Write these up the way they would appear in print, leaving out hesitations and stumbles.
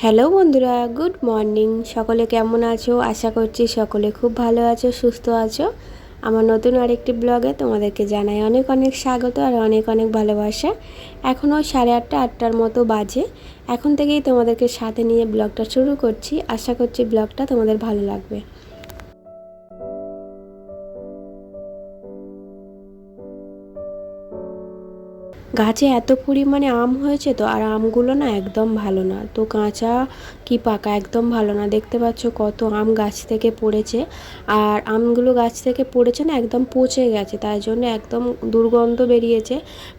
Hello বন্ধুরা, good morning. সকলে কেমন আছো? আশা করছি সকলে খুব ভালো আছো, সুস্থ আছো। আমার নতুন আরেকটি ব্লগে তোমাদেরকে জানাই অনেক অনেক স্বাগত আর অনেক অনেক ভালোবাসা। এখনও 8:30 8টার মতো বাজে। এখন থেকেই তোমাদেরকে সাথে নিয়ে ব্লগটা শুরু করছি। আশা করছি ব্লগটা তোমাদের ভালো লাগবে। গাছে এত পরিমাণে আম হয়েছে তো, আর আমগুলো না একদম ভালো না, তো কাঁচা কি পাকা একদম ভালো না। দেখতে পাচ্ছ কত আম গাছ থেকে পড়েছে, আর আমগুলো গাছ থেকে পড়েছে না একদম পচে গেছে, তাই জন্য একদম দুর্গন্ধ বেরিয়েছে,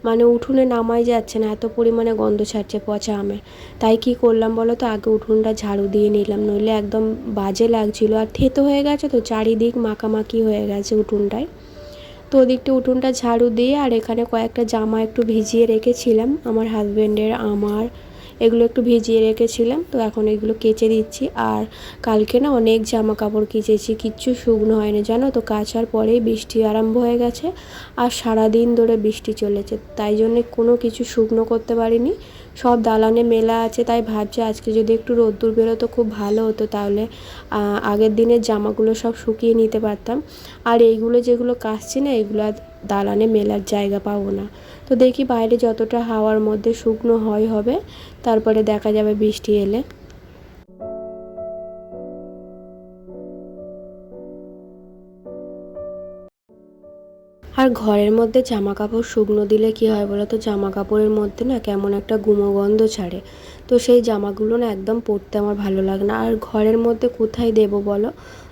মানে উঠোনে নামাই যাচ্ছে না, এত পরিমাণে গন্ধ ছাড়ছে পচা আমের। তাই কি করলাম বলো তো, আগে উঠোনটা ঝাড়ু দিয়ে নিলাম, নইলে একদম বাজে লাগছিল, আর থেতো হয়ে গেছে তো, চারিদিক মাখামাখি হয়ে গেছে উঠোনটায়। তো ওদিকটা উঠোনটা ঝাড়ু দিয়ে, আর এখানে কয়েকটা জামা একটু ভিজিয়ে রেখেছিলাম, আমার হাজব্যান্ডের আমার, এগুলো একটু ভিজিয়ে রেখেছিলাম, তো এখন এগুলো কেচে দিচ্ছি। আর কালকে না অনেক জামা কাপড় কেচেছি, কিচ্ছু শুকনো হয়নি জানো তো, কাচার পরেই বৃষ্টি আরম্ভ হয়ে গেছে, আর সারাদিন ধরে বৃষ্টি চলেছে, তাই জন্যে কোনো কিছু শুকনো করতে পারিনি, সব দালানে মেলা আছে। তাই ভাবছি আজকে যদি একটু রোদ্দুর বেরোতো খুব ভালো হতো, তাহলে আগের দিনের জামাগুলো সব শুকিয়ে নিতে পারতাম। আর এইগুলো যেগুলো কাচছি না, এগুলো আর দালানে মেলার জায়গা পাবো না। তো দেখি বাইরে যতটা হাওয়ার মধ্যে শুকনো হবে, তারপরে দেখা যাবে বৃষ্টি এলে। আর ঘরের মধ্যে জামা কাপড় শুকনো দিলে কি হয় বলো তো, জামা কাপড়ের মধ্যে না কেমন একটা গুমো গন্ধ ছাড়ে, তো সেই জামাগুলো না একদম পরতে আমার ভালো লাগে না। আর ঘরের মধ্যে কোথায় দেবো বলো,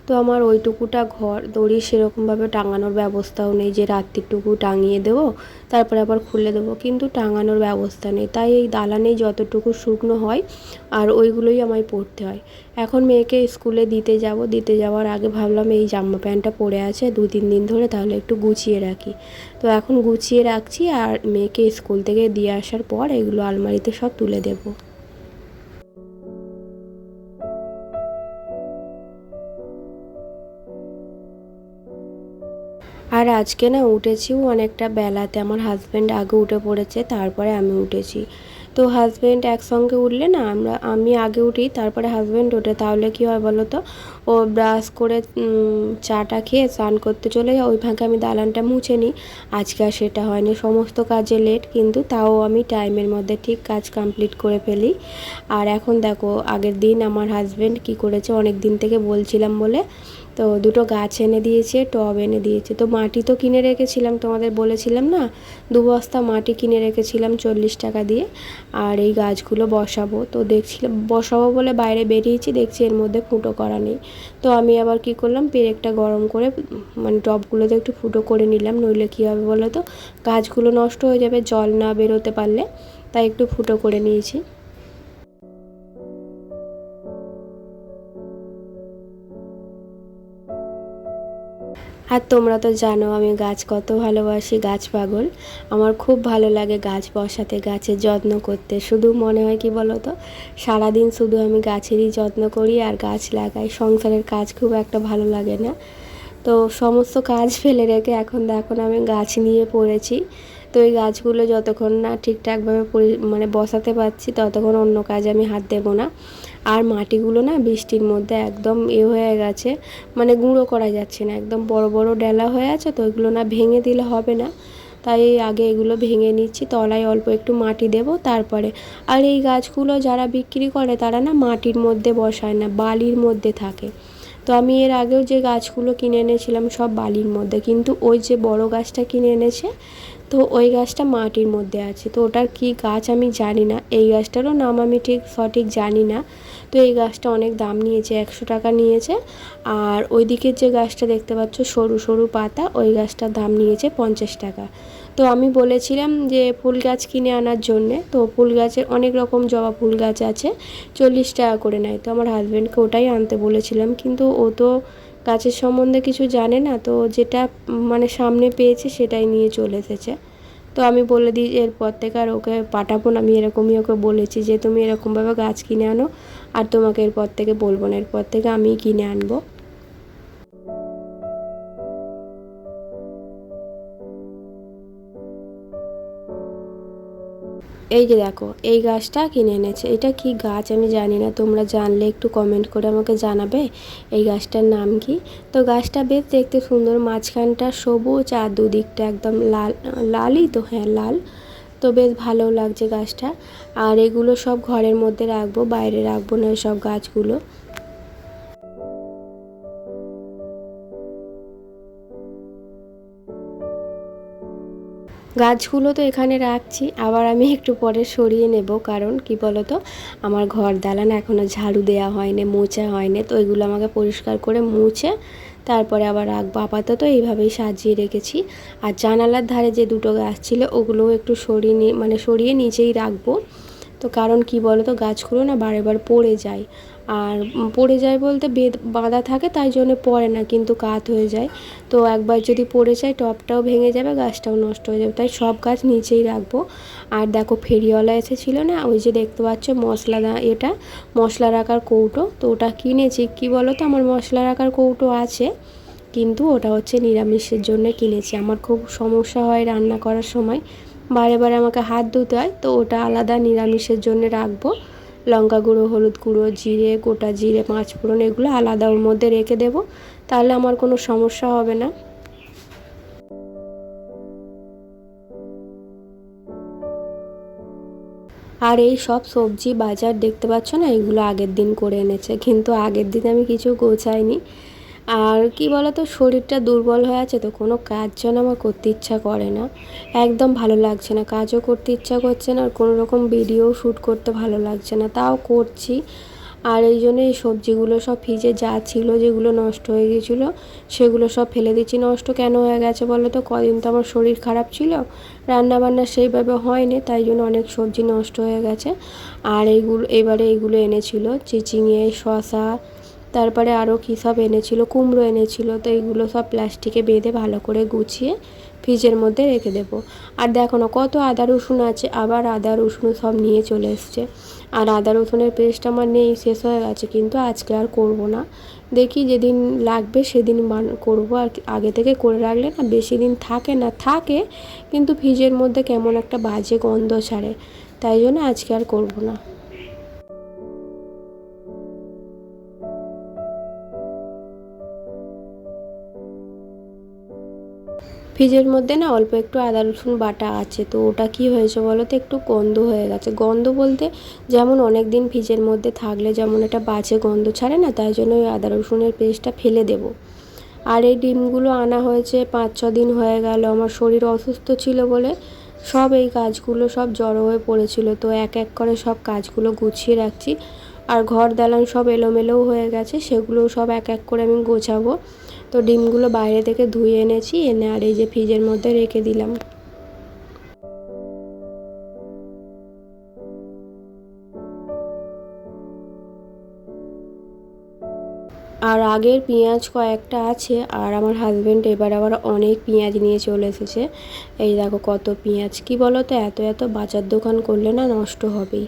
তো আমার ওইটুকুটা ঘর দড়ি সেরকমভাবে টাঙানোর ব্যবস্থাও নেই যে রাত্রিটুকু টাঙিয়ে দেবো, তারপরে আবার খুলে দেবো, কিন্তু টাঙানোর ব্যবস্থা নেই, তাই এই দালানেই যতটুকু শুকনো হয় আর ওইগুলোই আমায় পরতে হয়। এখন মেয়েকে স্কুলে দিতে যাওয়ার আগে ভাবলাম এই জামা প্যান্টটা পরে আছে 2-3 দিন ধরে, তাহলে একটু গুছিয়ে রাখি। তো এখন গুছিয়ে রাখছি, আর মেয়েকে স্কুল থেকে দিয়ে আসার পর এগুলো আলমারিতে সব তুলে দেবো। আর আজকে না উঠেছিও অনেকটা বেলাতে, আমার হাজব্যান্ড আগে উঠে পড়েছে, তারপরে আমি উঠেছি। তো হাজব্যান্ড একসঙ্গে উঠলে না, আমি আগে উঠি তারপরে হাজব্যান্ড ওঠে, তাহলে কি হয় বলো তো, ও ব্রাশ করে চাটা খেয়ে স্নান করতে চলে যায়, ওই ফাঁকে আমি দালানটা মুছে নিই। আজকে আর সেটা হয়নি, সমস্ত কাজে লেট, কিন্তু তাও আমি টাইমের মধ্যে ঠিক কাজ কমপ্লিট করে ফেলি। আর এখন দেখো, আগের দিন আমার হাজব্যান্ড কি করেছে, অনেক দিন থেকে বলছিলাম বলে, তো দুটো গাছ এনে দিয়েছে, টব এনে দিয়েছে। তো মাটি তো কিনে রেখেছিলাম, তোমাদের বলেছিলাম না, 2 বস্তা মাটি কিনে রেখেছিলাম 40 টাকা দিয়ে। আর এই গাছগুলো বসাবো, তো দেখছিলাম বসাবো বলে বাইরে বেরিয়েছি, দেখছি এর মধ্যে ফুটো করা নেই। তো আমি আবার কি করলাম, পেরেকটা গরম করে মানে টবগুলোতে একটু ফুটো করে নিলাম, নইলে কী হবে বলো তো, গাছগুলো নষ্ট হয়ে যাবে জল না বেরোতে পারলে, তাই একটু ফুটো করে নিয়েছি। আর তোমরা তো জানো আমি গাছ কত ভালোবাসি, গাছ পাগল। আমার খুব ভালো লাগে গাছ বসাতে, গাছের যত্ন করতে। শুধু মনে হয় কি বলো তো, সারাদিন শুধু আমি গাছেরই যত্ন করি আর গাছ লাগাই, সংসারের কাজ খুব একটা ভালো লাগে না। তো সমস্ত কাজ ফেলে রেখে এখন দেখো না আমি গাছ নিয়ে পড়েছি। তো এই গাছগুলো যতক্ষণ না ঠিকঠাকভাবে মানে বসাতে পারছি, ততক্ষণ অন্য কাজে আমি হাত দেবো না। আর মাটিগুলো না বৃষ্টির মধ্যে একদম হয়ে গেছে, মানে গুঁড়ো করা যাচ্ছে না, একদম বড় বড় ডেলা হয়ে আছে, তো এগুলো না ভেঙে দিলে হবে না, তাই আগে এগুলো ভেঙে নিচ্ছি, তলায় অল্প একটু মাটি দেব তারপরে। আর এই গাছগুলো যারা বিক্রি করে তারা না মাটির মধ্যে বসায় না, বালির মধ্যে থাকে। তো আমি এর আগেও যে গাছগুলো কিনে এনেছিলাম সব বালির মধ্যে, কিন্তু ওই যে বড় গাছটা কিনে এনেছে, তো ওই গাছটা মাটির মধ্যে আছে। তো ওটার কি গাছ আমি জানি না, এই গাছটারও নাম আমি ঠিক সঠিক জানি না। তো এই গাছটা অনেক দাম নিয়েছে, 100 টাকা নিয়েছে। আর ওই দিকের যে গাছটা দেখতে পাচ্ছ সরু সরু পাতা, ওই গাছটার দাম নিয়েছে 50 টাকা। তো আমি বলেছিলাম যে ফুল গাছ কিনে আনার জন্যে, তো ফুল গাছের অনেক রকম জবা ফুল গাছ আছে, 40 টাকা করে নেয়। তো আমার হাজব্যান্ডকে ওটাই আনতে বলেছিলাম, কিন্তু ও তো গাছের সম্বন্ধে কিছু জানে না, তো যেটা মানে সামনে পেয়েছে সেটাই নিয়ে চলে এসেছে। তো আমি বলে দিই এরপর থেকে আর ওকে পাঠাবো না, আমি এরকমই ওকে বলেছি যে তুমি এরকমভাবে গাছ কিনে আনো, আর তোমাকে এরপর থেকে বলবো না, এরপর থেকে আমিই কিনে আনবো। এই যে দেখো এই গাছটা কিনে এনেছে। এটা কি গাছ আমি জানি না, তোমরা জানলে একটু কমেন্ট করে আমাকে জানাবে এই গাছটার নাম কি। তো গাছটা বেশ দেখতে সুন্দর, মাঝখানটা সবুজ আর দুদিকটা একদম লাল, লালই তো, হ্যাঁ লাল। তো বেশ ভালো লাগছে গাছটা। আর এগুলো সব ঘরের মধ্যে রাখবো, বাইরে রাখবো না সব গাছগুলো। গাছগুলো তো এখানে রাখছি, আবার আমি একটু পরে সরিয়ে নেব, কারণ কি বলো তো, আমার ঘর দালান এখনও ঝাড়ু দেওয়া হয়নি, মোছা হয়নি। তো এগুলো আমাকে পরিষ্কার করে মুছে তারপরে আবার রাখবো। আপাতত এইভাবেই সাজিয়ে রেখেছি। আর জানালার ধারে যে দুটো গাছ ছিল ওগুলোও একটু সরিয়ে মানে সরিয়ে নিচেই রাখবো। তো কারণ কি বলো তো, গাছগুলো না বারে পড়ে যায়। আর পড়ে যায় বলতে বাঁধা থাকে তাই জন্য পড়ে না, কিন্তু কাত হয়ে যায়। তো একবার যদি পড়ে যায় টবটাও ভেঙে যাবে, গাছটাও নষ্ট হয়ে যাবে, তাই সব গাছ নিচেই রাখবো। আর দেখো ফেরিওয়ালা এসেছিলো না, ওই যে দেখতে পাচ্ছ এটা মশলা রাখার কৌটো। তো ওটা কিনেছি, কি বলো তো, আমার মশলা রাখার কৌটো আছে কিন্তু ওটা হচ্ছে নিরামিষের জন্য কিনেছি। আমার খুব সমস্যা হয় রান্না করার সময়, বারে আমাকে হাত ধুতে হয়, তো ওটা আলাদা নিরামিষের জন্য রাখবো। লঙ্কা গুঁড়ো, হলুদ গুঁড়ো, জিরে, গোটা জিরে, পাঁচ ফোড়ন এগুলো আলাদা ওর মধ্যে রেখে দেবো, তাহলে আমার কোনো সমস্যা হবে না। আর এই সব সবজি বাজার দেখতে পাচ্ছ না, এগুলো আগের দিন করে এনেছে, কিন্তু আগের দিন আমি কিছু গোছাইনি। আর কি বলতো, শরীরটা দুর্বল হয়ে আছে, তো কোনো কাজ যেন আমার করতে ইচ্ছা করে না, একদম ভালো লাগছে না, কাজও করতে ইচ্ছা করছে না, আর কোনো রকম ভিডিও শ্যুট করতে ভালো লাগছে না, তাও করছি। আর এই জন্য এই সবজিগুলো সব ফ্রিজে যা ছিল, যেগুলো নষ্ট হয়ে গিয়েছিলো সেগুলো সব ফেলে দিচ্ছি। নষ্ট কেন হয়ে গেছে বলো তো, কদিন তো আমার শরীর খারাপ ছিল, রান্নাবান্না সেইভাবে হয়নি, তাই জন্য অনেক সবজি নষ্ট হয়ে গেছে। আর এবারে এইগুলো এনেছিল চিচিঙে, শসা, তারপরে আরও কী সব এনেছিল, কুমড়ো এনেছিল। তো এইগুলো সব প্লাস্টিকে বেঁধে ভালো করে গুছিয়ে ফ্রিজের মধ্যে রেখে দেবো। আর দেখো না কত আদা রসুন আছে, আবার আদা রসুন সব নিয়ে চলে এসছে। আর আদা রসুনের পেস্ট আমার নেই, শেষ হয়ে গেছে, কিন্তু আজকে আর করব না, দেখি যেদিন লাগবে সেদিন করবো। আর আগে থেকে করে রাখলে না বেশি দিন থাকে কিন্তু ফ্রিজের মধ্যে কেমন একটা বাজে গন্ধ ছাড়ে, তাই জন্য আজকে আর করব না। ফ্রিজের মধ্যে না অল্প একটু আদা রসুন বাটা আছে, তো ওটা কি হয়েছে বলো তো, একটু গন্ধ হয়ে গেছে। গন্ধ বলতে যেমন অনেক দিন ফ্রিজের মধ্যে থাকলে যেমন এটা বাজে গন্ধ ছাড়ে না, তাই জন্য ওই আদা রসুনের পেস্টটা ফেলে দেবো। আর এই ডিমগুলো আনা হয়েছে 5-6 দিন হয়ে গেল, আমার শরীর অসুস্থ ছিল বলে সব এই কাজগুলো সব জড়ো হয়ে পড়েছিল, তো এক এক করে সব কাজগুলো গুছিয়ে রাখছি। আর ঘর দালান সব এলোমেলোও হয়ে গেছে, সেগুলোও সব এক এক করে আমি গোছাবো। তো ডিমগুলো বাইরে থেকে ধুয়ে এনেছি, এনে আর এই যে ফ্রিজের মধ্যে রেখে দিলাম। আর আগের পেঁয়াজ কয়েকটা আছে, আর আমার হাজব্যান্ড এবার আবার অনেক পেঁয়াজ নিয়ে চলে এসেছে। এই দেখো কত পেঁয়াজ, কি বলো তো, এত বাজার দোকান করলে না নষ্ট হবেই।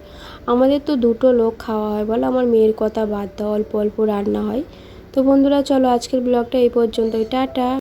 আমাদের তো দুটো লোক খাওয়া হয় বলো, আমার মেয়ের কথা বাদ দাও, অল্প অল্প রান্না হয়। তো বন্ধুরা চলো আজকের ব্লগটা এই পর্যন্তই, টাটা।